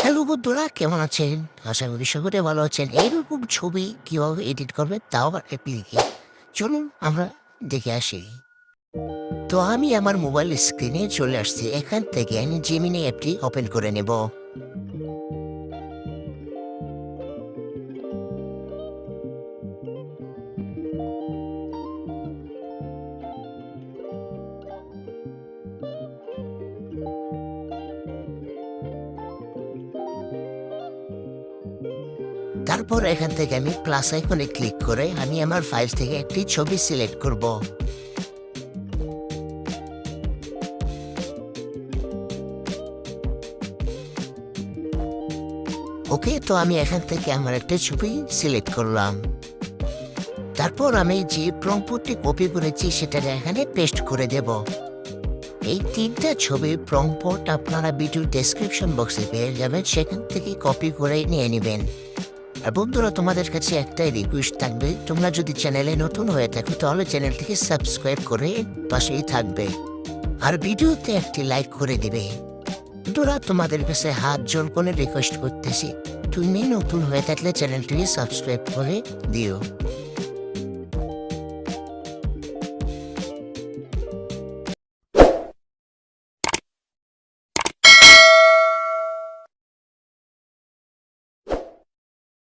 Hello বন্ধুরা, কেমন আছেন? আশা করি সকলে ভালো আছেন। এইরকম ছবি কিভাবে এডিট করবেন তাও আবার অ্যাপ্লিকে, চলুন আমরা দেখে আসি। তো আমি আমার মোবাইল স্ক্রিনে চলে আসছি। এখান থেকে আমি জেমিনি অ্যাপটি ওপেন করে নেব। তারপর এখান থেকে আমি প্লাস আইকনে ক্লিক করে আমি আমার ফাইল থেকে একটি ছবি সিলেক্ট করব। ওকে, তো আমি এখান থেকে আমার একটা ছবি সিলেক্ট করলাম। তারপর আমি যে প্রম্পটটি কপি করেছি সেটা এখানে পেস্ট করে দেব। এই তিনটা ছবির প্রম্পট আপনারা ভিডিও ডেসক্রিপশন বক্সে পেয়ে যাবেন, সেখান থেকে কপি করে নিয়ে নেবেন। আর বন্ধুরা, তোমাদের কাছে একটাই রিকোয়েস্ট থাকবে, তোমরা যদি চ্যানেলে নতুন হয়ে থাকো তাহলে চ্যানেলটিকে সাবস্ক্রাইব করে পাশেই থাকবে আর ভিডিওতে একটি লাইক করে দেবে। বন্ধুরা, তোমাদের কাছে হাত জোর করে রিকোয়েস্ট করতেছি, তুমি নতুন হয়ে থাকলে চ্যানেলটিকে সাবস্ক্রাইব করে দিও।